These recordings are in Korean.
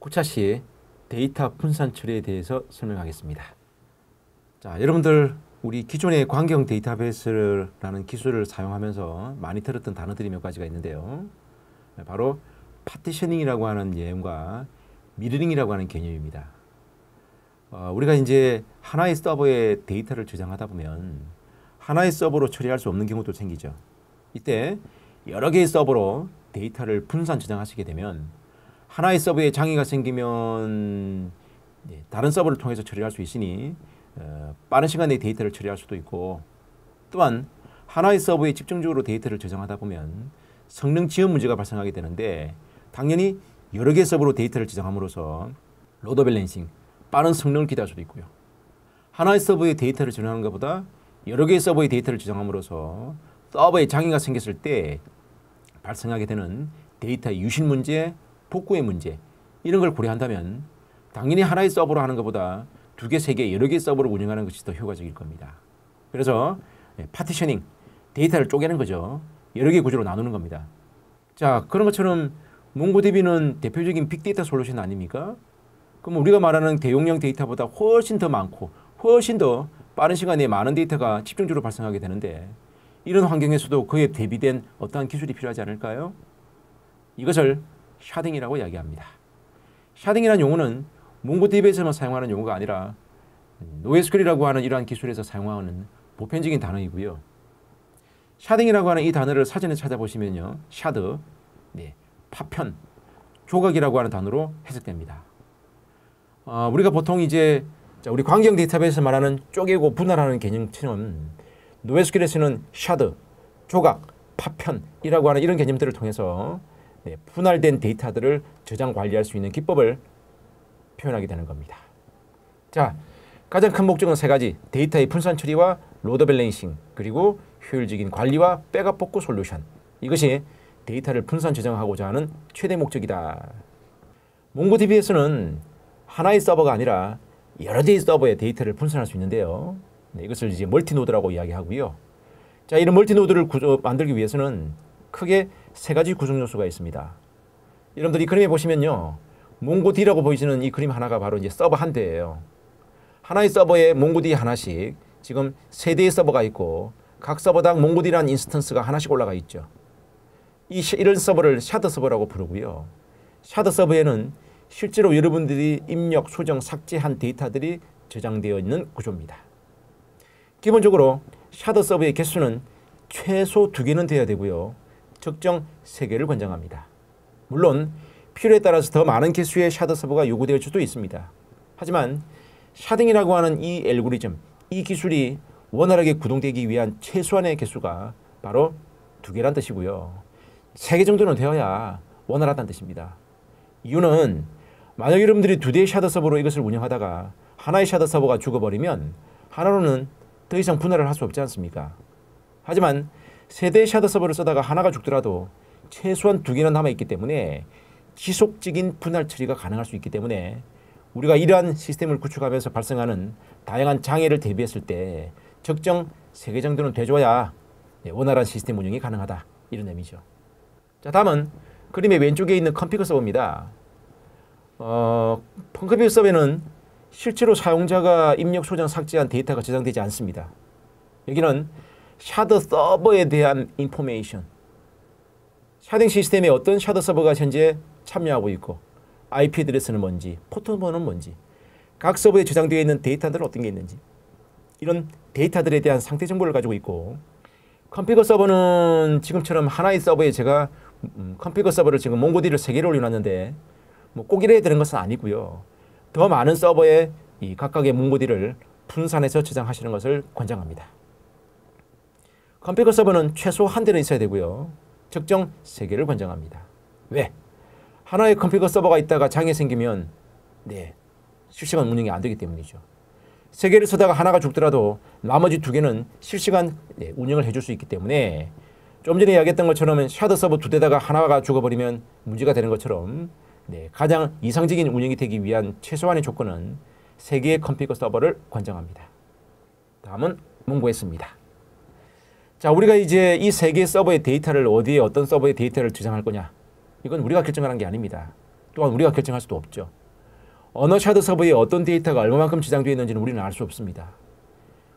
구차시 데이터 분산 처리에 대해서 설명하겠습니다. 자, 여러분들 우리 기존의 광경 데이터베이스라는 기술을 사용하면서 많이 들었던 단어들이 몇 가지가 있는데요. 바로 파티셔닝이라고 하는 개념과 미러링이라고 하는 개념입니다. 우리가 이제 하나의 서버에 데이터를 저장하다 보면 하나의 서버로 처리할 수 없는 경우도 생기죠. 이때 여러 개의 서버로 데이터를 분산 저장하시게 되면 하나의 서버에 장애가 생기면 다른 서버를 통해서 처리할 수 있으니 빠른 시간 내에 데이터를 처리할 수도 있고, 또한 하나의 서버에 집중적으로 데이터를 저장하다 보면 성능 지연 문제가 발생하게 되는데, 당연히 여러 개의 서버로 데이터를 저장함으로써 로드 밸런싱, 빠른 성능을 기대할 수도 있고요. 하나의 서버에 데이터를 저장하는 것보다 여러 개의 서버에 데이터를 저장함으로써 서버에 장애가 생겼을 때 발생하게 되는 데이터 유실 문제, 복구의 문제, 이런 걸 고려한다면 당연히 하나의 서버로 하는 것보다 두 개, 세 개, 여러 개의 서버를 운영하는 것이 더 효과적일 겁니다. 그래서 파티셔닝, 데이터를 쪼개는 거죠. 여러 개의 구조로 나누는 겁니다. 자, 그런 것처럼 몽고DB는 대표적인 빅데이터 솔루션 아닙니까? 그럼 우리가 말하는 대용량 데이터보다 훨씬 더 많고 훨씬 더 빠른 시간에 많은 데이터가 집중적으로 발생하게 되는데, 이런 환경에서도 그에 대비된 어떠한 기술이 필요하지 않을까요? 이것을 샤딩이라고 이야기합니다. 샤딩이라는 용어는 몽고DB에서만 사용하는 용어가 아니라 노에스큐엘이라고 하는 이러한 기술에서 사용하는 보편적인 단어이고요. 샤딩이라고 하는 이 단어를 사전에 찾아보시면요, 샤드, 파편, 조각이라고 하는 단어로 해석됩니다. 우리가 보통 이제 우리 광경 데이터베이스에서 말하는 쪼개고 분할하는 개념처럼 노에스큐엘에서는 샤드, 조각, 파편이라고 하는 이런 개념들을 통해서 분할된 데이터들을 저장 관리할 수 있는 기법을 표현하게 되는 겁니다. 자, 가장 큰 목적은 세 가지: 데이터의 분산 처리와 로드 밸런싱, 그리고 효율적인 관리와 백업 복구 솔루션. 이것이 데이터를 분산 저장하고자 하는 최대 목적이다. 몽고DB에서는 하나의 서버가 아니라 여러 개의 서버에 데이터를 분산할 수 있는데요. 이것을 이제 멀티노드라고 이야기하고요. 자, 이런 멀티노드를 만들기 위해서는 크게 세 가지 구성 요소가 있습니다. 여러분들 이 그림에 보시면요, 몽고D라고 보이시는 이 그림 하나가 바로 이제 서버 한 대예요. 하나의 서버에 몽고D 하나씩 지금 세 대의 서버가 있고, 각 서버당 몽고D라는 인스턴스가 하나씩 올라가 있죠. 이런 서버를 샤드 서버라고 부르고요. 샤드 서버에는 실제로 여러분들이 입력, 수정, 삭제한 데이터들이 저장되어 있는 구조입니다. 기본적으로 샤드 서버의 개수는 최소 2개는 되어야 되고요, 적정 3개를 권장합니다. 물론 필요에 따라서 더 많은 개수의 샤드 서버가 요구될 수도 있습니다. 하지만 샤딩이라고 하는 이 알고리즘, 이 기술이 원활하게 구동되기 위한 최소한의 개수가 바로 2개란 뜻이고요. 3개 정도는 되어야 원활하다는 뜻입니다. 이유는 만약 여러분들이 2대의 샤드 서버로 이것을 운영하다가 하나의 샤드 서버가 죽어버리면 하나로는 더 이상 분할을 할 수 없지 않습니까? 하지만 3대의 샤드 서버를 쓰다가 하나가 죽더라도 최소한 2개는 남아있기 때문에 지속적인 분할 처리가 가능할 수 있기 때문에 우리가 이러한 시스템을 구축하면서 발생하는 다양한 장애를 대비했을 때 적정 3개 정도는 돼줘야 원활한 시스템 운영이 가능하다, 이런 의미죠. 자, 다음은 그림의 왼쪽에 있는 컴피거 서버입니다. 컴피거 서버에는 실제로 사용자가 입력, 수정, 삭제한 데이터가 저장되지 않습니다. 여기는 샤드 서버에 대한 인포메이션, 샤딩 시스템에 어떤 샤드 서버가 현재 참여하고 있고, IP 어드레스는 뭔지, 포트번호는 뭔지, 각 서버에 저장되어 있는 데이터들은 어떤 게 있는지, 이런 데이터들에 대한 상태 정보를 가지고 있고, 컴피거 서버는 지금처럼 하나의 서버에 제가 컴피거 서버를 지금 몽고D를 3개를 올려놨는데 꼭 이래야 되는 것은 아니고요. 더 많은 서버에 이 각각의 몽고D를 분산해서 저장하시는 것을 권장합니다. 컴피거 서버는 최소 한 대는 있어야 되고요, 적정 3개를 권장합니다. 왜? 하나의 컴피거 서버가 있다가 장애 생기면 실시간 운영이 안 되기 때문이죠. 3개를 쓰다가 하나가 죽더라도 나머지 2개는 실시간 운영을 해줄 수 있기 때문에, 좀 전에 이야기했던 것처럼 샤드 서버 2대다가 하나가 죽어버리면 문제가 되는 것처럼 가장 이상적인 운영이 되기 위한 최소한의 조건은 3개의 컴피거 서버를 권장합니다. 다음은 몽고S입니다. 자, 우리가 이제 이 3개의 서버의 데이터를 어디에 어떤 서버의 데이터를 저장할 거냐, 이건 우리가 결정하는 게 아닙니다. 또한 우리가 결정할 수도 없죠. 어느 샤드 서버에 어떤 데이터가 얼마만큼 저장되어 있는지는 우리는 알 수 없습니다.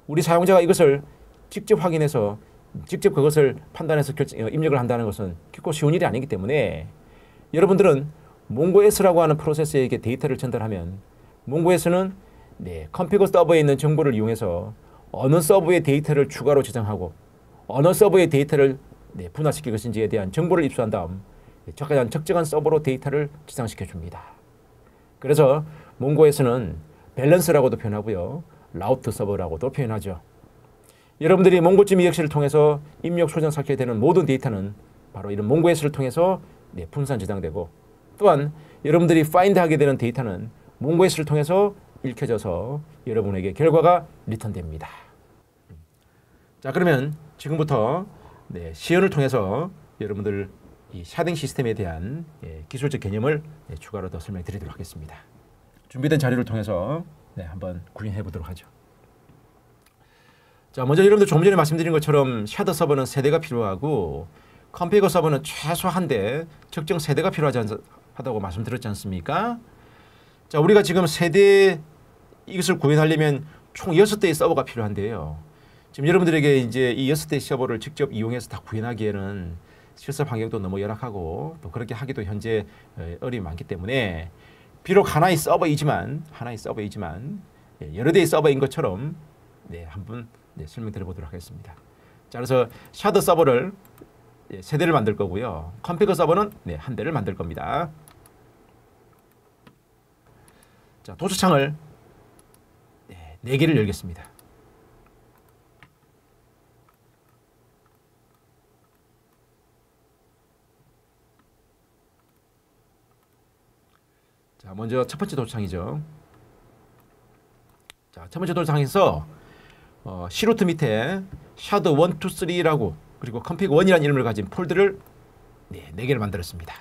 우리 사용자가 이것을 직접 확인해서 직접 그것을 판단해서 입력을 한다는 것은 결코 쉬운 일이 아니기 때문에 여러분들은 몽고S라고 하는 프로세스에게 데이터를 전달하면 몽고S는 컴피그 서버에 있는 정보를 이용해서 어느 서버의 데이터를 추가로 저장하고 어느 서버의 데이터를 분할시킬 것인지에 대한 정보를 입수한 다음 적정한 서버로 데이터를 저장시켜 줍니다. 그래서 몽고S는 밸런스라고도 표현하고요. 라우트 서버라고도 표현하죠. 여러분들이 몽고찜 EX를 통해서 입력, 소정, 삭제되는 모든 데이터는 바로 이런 몽고S를 통해서 분산 저장되고 또한 여러분들이 파인드하게 되는 데이터는 몽고S를 통해서 읽혀져서 여러분에게 결과가 리턴됩니다. 자, 그러면 지금부터 시연을 통해서 여러분들 이 샤딩 시스템에 대한 기술적 개념을 추가로 더 설명드리도록 하겠습니다. 준비된 자료를 통해서 한번 구현해 보도록 하죠. 자, 먼저 여러분들 조금 전에 말씀드린 것처럼 샤드 서버는 세대가 필요하고 컴피그 서버는 최소 한 대 적정 세대가 필요하다고 말씀드렸지 않습니까? 자, 우리가 지금 세대 이것을 구현하려면 총 6대의 서버가 필요한데요. 지금 여러분들에게 이제 이 6대의 서버를 직접 이용해서 다 구현하기에는 실습 환경도 너무 열악하고 또 그렇게 하기도 현재 어려움이 많기 때문에 비록 하나의 서버이지만 여러 대의 서버인 것처럼 한번 설명드려 보도록 하겠습니다. 자, 그래서 샤드 서버를 세 대를 만들 거고요. 컴피그 서버는 한 대를 만들 겁니다. 자, 도서창을 4개를 열겠습니다. 자, 먼저 첫 번째 도서창이죠. 자, 첫 번째 도서창에서 시루트 밑에 샤드 1, 2, 3라고 그리고 컴피그 1이라는 이름을 가진 폴더를 4개를 만들었습니다.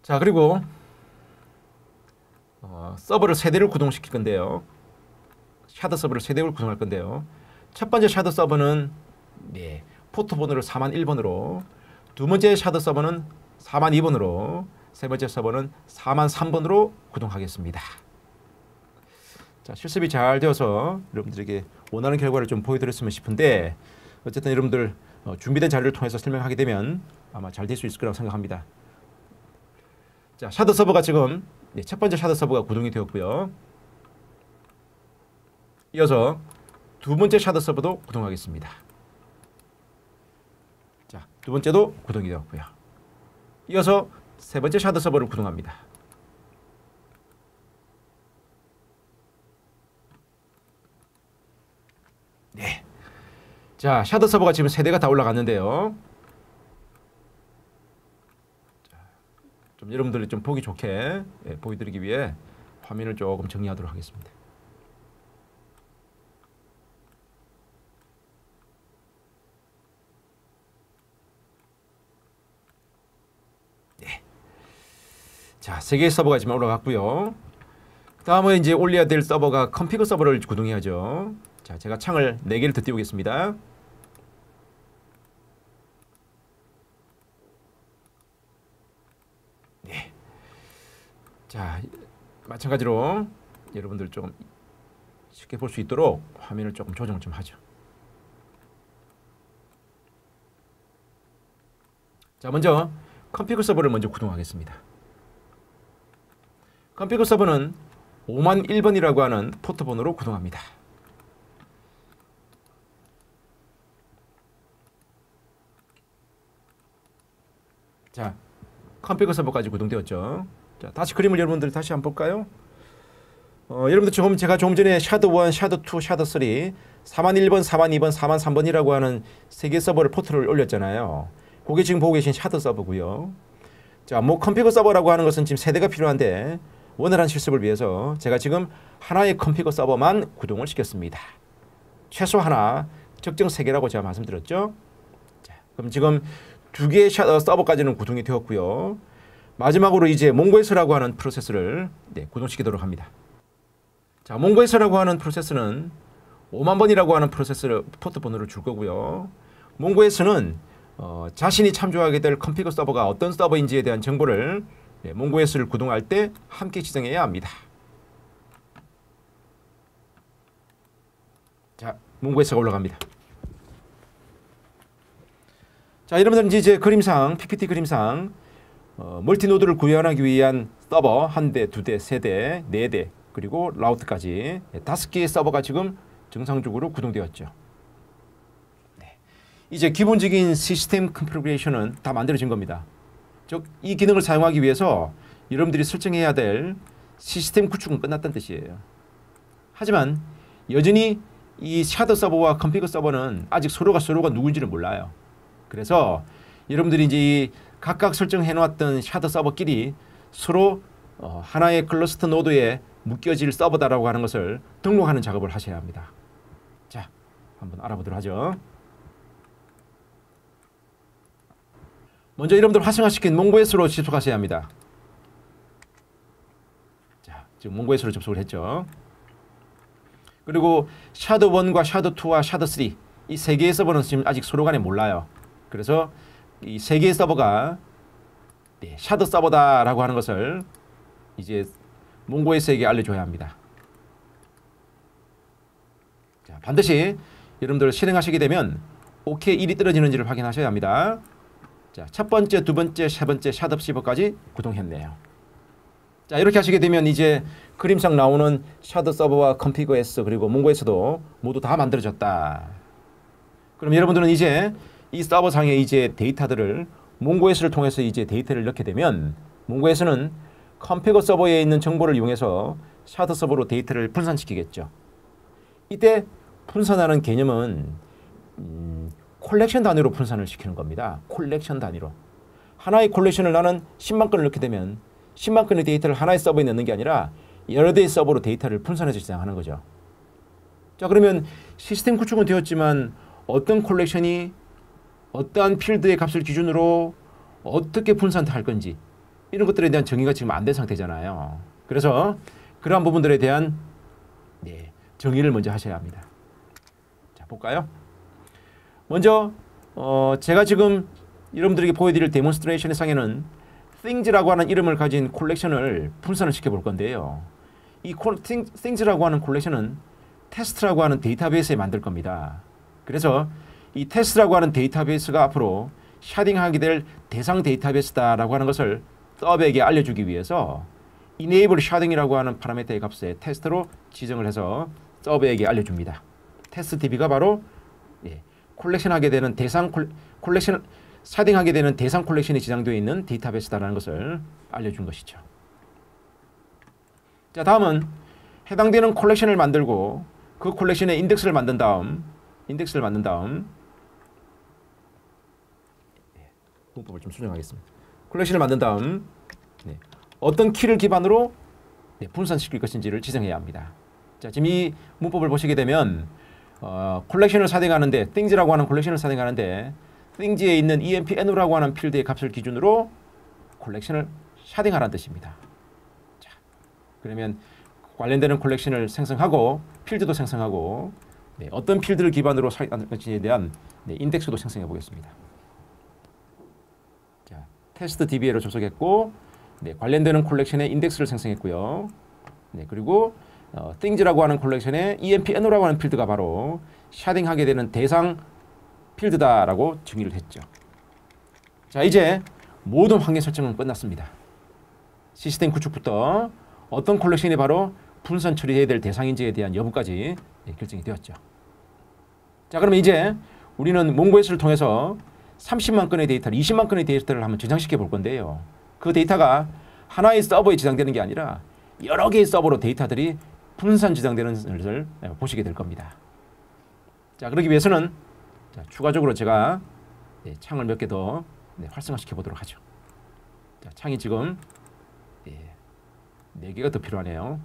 자, 그리고 서버를 3대를 구동시킬 건데요. 샤드 서버를 3대를 구동할 건데요. 첫 번째 샤드 서버는 포트 번호를 41번으로, 두 번째 샤드 서버는 42번으로, 세 번째 서버는 43번으로 구동하겠습니다. 자, 실습이 잘 되어서 여러분들에게 원하는 결과를 좀 보여드렸으면 싶은데 어쨌든 여러분들 준비된 자료를 통해서 설명하게 되면 아마 잘 될 수 있을 거라고 생각합니다. 자, 샤드 서버가 지금 첫 번째 샤드 서버가 구동이 되었고요. 이어서 두 번째 샤드 서버도 구동하겠습니다. 자, 두 번째도 구동이 되었고요. 이어서 세 번째 샤드 서버를 구동합니다. 네. 자, 샤드 서버가 지금 3대가 다 올라갔는데요. 자, 좀 여러분들이 좀 보기 좋게 보여드리기 위해 화면을 조금 정리하도록 하겠습니다. 자, 3개의 서버가 지금 올라갔고요. 다음은 이제 올려야 될 서버가 컴피그 서버를 구동해야죠. 자, 제가 창을 4개를 더 띄우겠습니다. 네. 자, 마찬가지로 여러분들 좀 쉽게 볼 수 있도록 화면을 조금 조정 좀 하죠. 자, 먼저 컴피그 서버를 먼저 구동하겠습니다. 컴피그 서버는 5001번이라고 하는 포트 번호로 구동합니다. 자, 컴피그 서버까지 구동되었죠. 자, 다시 그림을 여러분들 다시 한번 볼까요? 여러분들 제가 조금 전에 샤드 1, 샤드 2, 샤드 3, 41번, 42번, 43번이라고 하는 3개 서버를 포트를 올렸잖아요. 그게 지금 보고 계신 샤드 서버고요. 자, 뭐 컴피그 서버라고 하는 것은 지금 3대가 필요한데 원활한 실습을 위해서 제가 지금 하나의 컴피그 서버만 구동을 시켰습니다. 최소 하나, 적정 3개라고 제가 말씀드렸죠. 자, 그럼 지금 2개의 서버까지는 구동이 되었고요. 마지막으로 이제 몽고S라고 하는 프로세스를 구동시키도록 합니다. 자, 몽고S라고 하는 프로세스는 5만 번이라고 하는 프로세스를 포트 번호를 줄 거고요. 몽고S는 자신이 참조하게 될 컴피그 서버가 어떤 서버인지에 대한 정보를 몽고S를 구동할 때 함께 지정해야 합니다. 자, 몽고S가 올라갑니다. 자, 여러분들 이제 그림상, PPT 그림상 멀티노드를 구현하기 위한 서버 1대, 2대, 3대, 4대, 그리고 라우트까지 5개의 서버가 지금 정상적으로 구동되었죠. 네. 이제 기본적인 시스템 컨피그레이션은 다 만들어진 겁니다. 즉, 이 기능을 사용하기 위해서 여러분들이 설정해야 될 시스템 구축은 끝났다는 뜻이에요. 하지만 여전히 이 샤더 서버와 컴피그 서버는 아직 서로가 누군지를 몰라요. 그래서 여러분들이 이제 각각 설정해 놓았던 샤더 서버끼리 서로 하나의 클러스터 노드에 묶여질 서버다라고 하는 것을 등록하는 작업을 하셔야 합니다. 자, 한번 알아보도록 하죠. 먼저 여러분들 활성화시킨 몽고S로 접속하셔야 합니다. 자, 지금 몽고S로 접속을 했죠. 그리고 샤더1과 샤더2와 샤더3 이 세 개의 서버는 지금 아직 서로 간에 몰라요. 그래서 이 세 개의 서버가 샤더 서버다라고 하는 것을 이제 몽고S에게 알려줘야 합니다. 자, 반드시 여러분들 실행하시게 되면 OK 1이 떨어지는지를 확인하셔야 합니다. 자, 첫 번째, 두 번째, 세 번째 샤더 서버까지 구동했네요. 자, 이렇게 하시게 되면 이제 그림상 나오는 샤더 서버와 컴피그 S 그리고 몽고S도 모두 다 만들어졌다. 그럼 여러분들은 이제 이 서버상에 이제 데이터들을 몽고S를 통해서 이제 데이터를 넣게 되면 몽고S는 컴피그 서버에 있는 정보를 이용해서 샤더 서버로 데이터를 분산시키겠죠. 이때 분산하는 개념은 콜렉션 단위로 분산을 시키는 겁니다. 콜렉션 단위로. 하나의 콜렉션을 나는 10만 건을 넣게 되면 10만 건의 데이터를 하나의 서버에 넣는 게 아니라 여러 대의 서버로 데이터를 분산해서 저장하는 거죠. 자, 그러면 시스템 구축은 되었지만 어떤 콜렉션이 어떠한 필드의 값을 기준으로 어떻게 분산할 건지 이런 것들에 대한 정의가 지금 안 된 상태잖아요. 그래서 그러한 부분들에 대한 정의를 먼저 하셔야 합니다. 자, 볼까요? 먼저 제가 지금 여러분들에게 보여드릴 데몬스트레이션의 상에는 things라고 하는 이름을 가진 콜렉션을 분산을 시켜볼 건데요. 이 things라고 하는 콜렉션은 테스트라고 하는 데이터베이스에 만들 겁니다. 그래서 이 테스트라고 하는 데이터베이스가 앞으로 샤딩하게 될 대상 데이터베이스다라고 하는 것을 서버에게 알려주기 위해서 enable sharding이라고 하는 파라미터의 값에 테스트로 지정을 해서 서버에게 알려줍니다. 테스트 DB가 바로 콜렉션하게 되는 대상 콜렉션 샤딩하게 되는 대상 콜렉션이 지정되어 있는 데이터베이스다라는 것을 알려준 것이죠. 자, 다음은 해당되는 콜렉션을 만들고 그 콜렉션의 인덱스를 만든 다음 문법을 좀 수정하겠습니다. 콜렉션을 만든 다음 어떤 키를 기반으로 분산시킬 것인지를 지정해야 합니다. 자, 지금 이 문법을 보시게 되면 콜렉션을 사딩하는데 things라고 하는 콜렉션을 사딩하는데 things에 있는 empn라고 하는 필드의 값을 기준으로 콜렉션을 샤딩하라는 뜻입니다. 자, 그러면 관련되는 콜렉션을 생성하고 필드도 생성하고 어떤 필드를 기반으로 사용하는 것인지에 대한 인덱스도 생성해 보겠습니다. 자, 테스트 DBA로 접속했고 관련되는 콜렉션의 인덱스를 생성했고요. 그리고 things라고 하는 콜렉션의 empn라고 하는 필드가 바로 샤딩하게 되는 대상 필드다라고 정의를 했죠. 자, 이제 모든 환경 설정은 끝났습니다. 시스템 구축부터 어떤 콜렉션이 바로 분산 처리해야 될 대상인지에 대한 여부까지 결정이 되었죠. 자, 그러면 이제 우리는 몽고S를 통해서 30만 건의 데이터를 20만 건의 데이터를 한번 저장시켜 볼 건데요. 그 데이터가 하나의 서버에 저장되는 게 아니라 여러 개의 서버로 데이터들이 분산 저장되는 것을 보시게 될 겁니다. 자, 그러기 위해서는 추가적으로 제가 창을 몇 개 더 활성화시켜 보도록 하죠. 자, 창이 지금 4개가 더 필요하네요.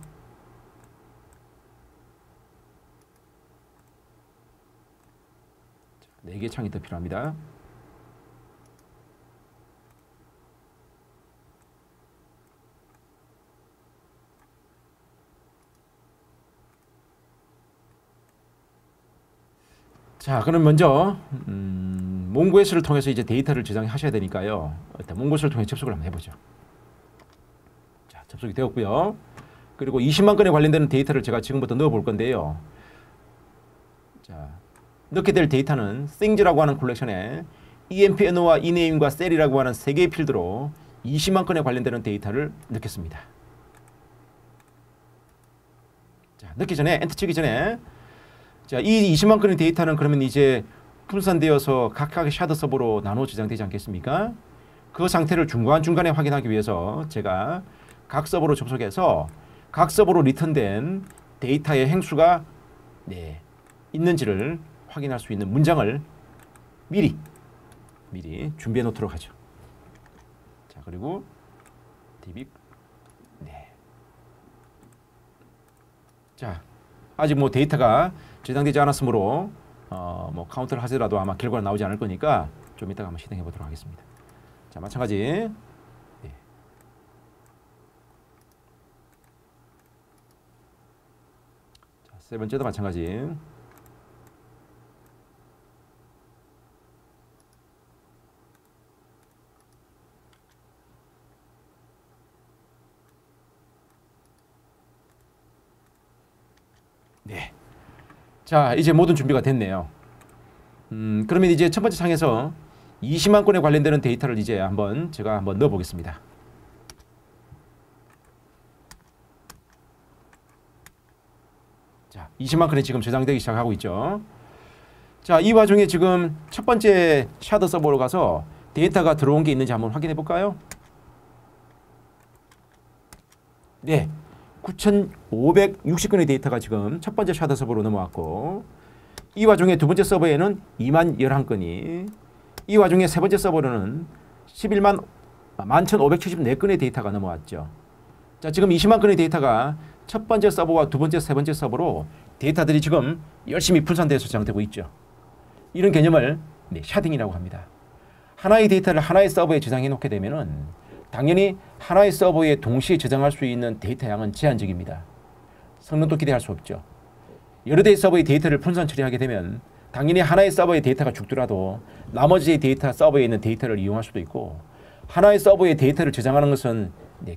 자, 4개의 창이 더 필요합니다. 자, 그럼 먼저 몽고S를 통해서 이제 데이터를 저장하셔야 되니까요. 일단 몽고S를 통해 접속을 한번 해보죠. 자, 접속이 되었고요. 그리고 20만 건에 관련되는 데이터를 제가 지금부터 넣어볼 건데요. 자, 넣게 될 데이터는 things라고 하는 콜렉션에 empn와 ename과 cell이라고 하는 세 개의 필드로 20만 건에 관련되는 데이터를 넣겠습니다. 자, 넣기 전에 엔터 치기 전에 자, 이 20만 건의 데이터는 그러면 이제 분산되어서 각각의 샤드 서버로 나눠 저장되지 않겠습니까? 그 상태를 중간중간에 확인하기 위해서 제가 각 서버로 접속해서 각 서버로 리턴된 데이터의 행수가 있는지를 확인할 수 있는 문장을 미리 준비해 놓도록 하죠. 자, 그리고 db 자, 아직 뭐 데이터가 저장되지 않았으므로 뭐 카운트를 하더라도 아마 결과가 나오지 않을 거니까 좀 이따가 한번 실행해 보도록 하겠습니다. 자, 마찬가지. 자, 세 번째도 마찬가지. 네. 자, 이제 모든 준비가 됐네요. 그러면 이제 첫 번째 창에서 20만 건에 관련되는 데이터를 이제 제가 한번 넣어 보겠습니다. 자, 20만 건이 지금 저장되기 시작하고 있죠. 자, 이 와중에 지금 첫 번째 샤드 서버로 가서 데이터가 들어온 게 있는지 한번 확인해 볼까요? 네. 9,560건의 데이터가 지금 첫 번째 샤드 서버로 넘어왔고, 이 와중에 두 번째 서버에는 2만 11건이, 이 와중에 세 번째 서버로는 11,574건의 데이터가 넘어왔죠. 자, 지금 20만 건의 데이터가 첫 번째 서버와 두 번째, 세 번째 서버로 데이터들이 지금 열심히 분산돼서 저장되고 있죠. 이런 개념을 샤딩이라고 합니다. 하나의 데이터를 하나의 서버에 저장해 놓게 되면은 당연히 하나의 서버에 동시에 저장할 수 있는 데이터 양은 제한적입니다. 성능도 기대할 수 없죠. 여러 대의 서버의 데이터를 분산 처리하게 되면 당연히 하나의 서버의 데이터가 죽더라도 나머지 데이터 서버에 있는 데이터를 이용할 수도 있고, 하나의 서버에 데이터를 저장하는 것은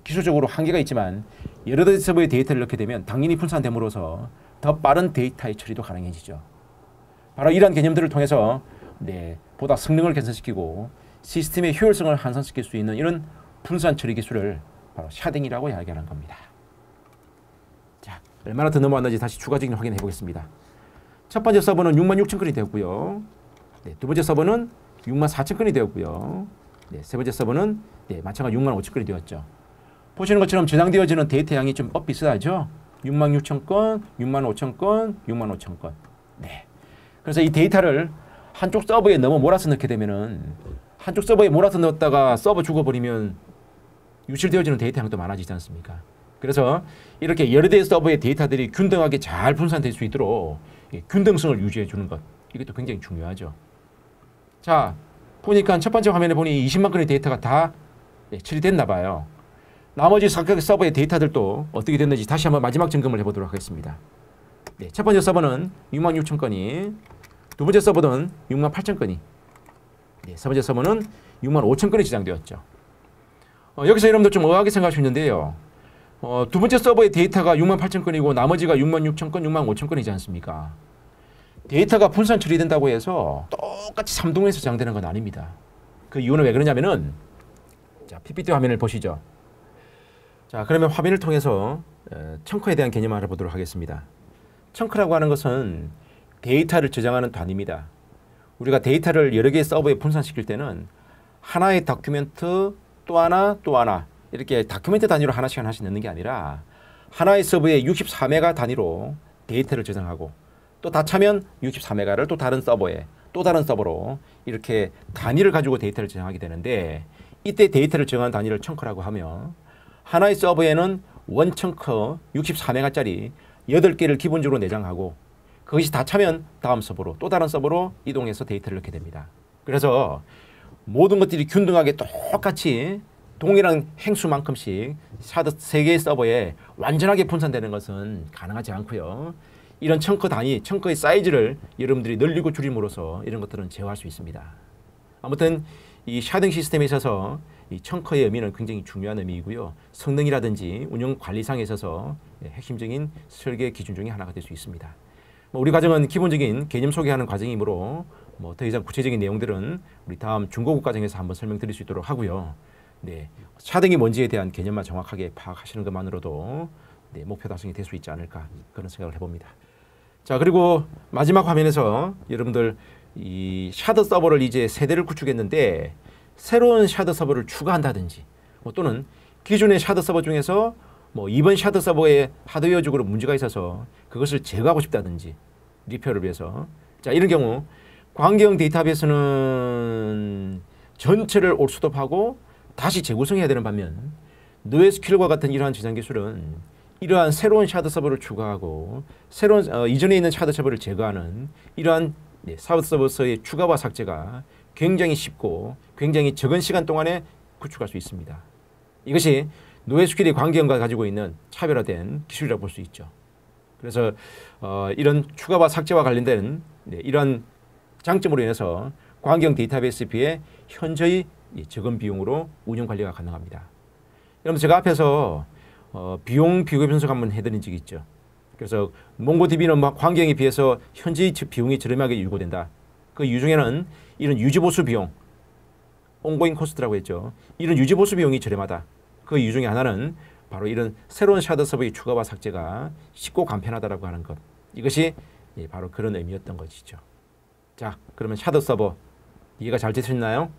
기술적으로 한계가 있지만 여러 대의 서버의 데이터를 넣게 되면 당연히 분산됨으로써 더 빠른 데이터의 처리도 가능해지죠. 바로 이러한 개념들을 통해서 보다 성능을 개선시키고 시스템의 효율성을 향상시킬 수 있는 이런 분산 처리 기술을 바로 샤딩이라고 이야기하는 겁니다. 자, 얼마나 더 넘어왔는지 다시 추가적인 확인해 보겠습니다. 첫 번째 서버는 66,000건이 되었고요. 두 번째 서버는 64,000건이 되었고요. 세 번째 서버는 마찬가지 65,000건이 되었죠. 보시는 것처럼 저장되어지는 데이터 양이 좀 비슷하죠. 66,000건, 65,000건, 65,000건. 그래서 이 데이터를 한쪽 서버에 너무 몰아서 넣게 되면은, 한쪽 서버에 몰아서 넣었다가 서버 죽어버리면 유출되어지는 데이터 양도 많아지지 않습니까? 그래서 이렇게 여러 대의 서버의 데이터들이 균등하게 잘 분산될 수 있도록 균등성을 유지해 주는 것, 이것도 굉장히 중요하죠. 자, 보니까 첫 번째 화면에 보니 20만 건의 데이터가 다 처리됐나 봐요. 나머지 각각 서버의 데이터들도 어떻게 됐는지 다시 한번 마지막 점검을 해보도록 하겠습니다. 첫 번째 서버는 66,000건이, 두 번째 서버는 68,000건이, 세 번째 서버는 65,000건이 저장되었죠. 여기서 여러분들 좀 의아하게 생각할 수 있는데요. 두 번째 서버의 데이터가 68,000건이고 나머지가 66,000건, 65,000건이지 않습니까? 데이터가 분산 처리된다고 해서 똑같이 3동에서 저장되는 건 아닙니다. 그 이유는 왜 그러냐면은, 자, PPT 화면을 보시죠. 자, 그러면 화면을 통해서 청크에 대한 개념을 알아보도록 하겠습니다. 청크라고 하는 것은 데이터를 저장하는 단위입니다. 우리가 데이터를 여러 개의 서버에 분산시킬 때는 하나의 다큐멘트 또 하나 이렇게 다큐멘트 단위로 하나씩 넣는 게 아니라 하나의 서버에 64메가 단위로 데이터를 저장하고, 또 다 차면 64메가를 또 다른 서버에 또 다른 서버로 이렇게 단위를 가지고 데이터를 저장하게 되는데, 이때 데이터를 저장하는 단위를 청크라고 하며, 하나의 서버에는 원 청크 64메가짜리 8개를 기본적으로 내장하고, 그것이 다 차면 다음 서버로 또 다른 서버로 이동해서 데이터를 넣게 됩니다. 그래서 모든 것들이 균등하게 똑같이 동일한 행수만큼씩 샤드 3개의 서버에 완전하게 분산되는 것은 가능하지 않고요. 이런 청커 단위, 청커의 사이즈를 여러분들이 늘리고 줄임으로써 이런 것들은 제어할 수 있습니다. 아무튼 이 샤딩 시스템에 있어서 이 청커의 의미는 굉장히 중요한 의미이고요. 성능이라든지 운영 관리상에 있어서 핵심적인 설계 기준 중에 하나가 될 수 있습니다. 우리 과정은 기본적인 개념 소개하는 과정이므로 더 이상 구체적인 내용들은 우리 다음 중고급 과정에서 한번 설명드릴 수 있도록 하고요. 네, 샤딩이 뭔지에 대한 개념만 정확하게 파악하시는 것만으로도 네, 목표 달성이 될 수 있지 않을까 그런 생각을 해봅니다. 자, 그리고 마지막 화면에서 여러분들 이 샤드 서버를 이제 세대를 구축했는데 새로운 샤드 서버를 추가한다든지 또는 기존의 샤드 서버 중에서 이번 샤드 서버에 하드웨어적으로 문제가 있어서 그것을 제거하고 싶다든지 리페어를 위해서, 자, 이런 경우 광경 데이터베이스는 전체를 올스톱하고 다시 재구성해야 되는 반면 NoSQL과 같은 이러한 저장 기술은 이러한 새로운 샤드 서버를 추가하고 새로운 이전에 있는 샤드 서버를 제거하는 이러한 샤드 서버의 추가와 삭제가 굉장히 쉽고 굉장히 적은 시간 동안에 구축할 수 있습니다. 이것이 NoSQL의 광경과 가지고 있는 차별화된 기술이라고 볼 수 있죠. 그래서 이런 추가와 삭제와 관련된 이런 장점으로 인해서 광경 데이터베이스에 비해 현저히 적은 비용으로 운영 관리가 가능합니다. 여러분, 제가 앞에서 비용 비교 분석 한번 해드린 적이 있죠. 그래서 몽고DB는 광경에 비해서 현저히 비용이 저렴하게 유고된다. 그 이유 중에는 이런 유지보수 비용, 온고잉 코스트라고 했죠. 이런 유지보수 비용이 저렴하다. 그 이유 중에 하나는 바로 이런 새로운 샤드 서버의 추가와 삭제가 쉽고 간편하다라고 하는 것. 이것이 바로 그런 의미였던 것이죠. 자, 그러면 샤드 서버 이해가 잘 되셨나요?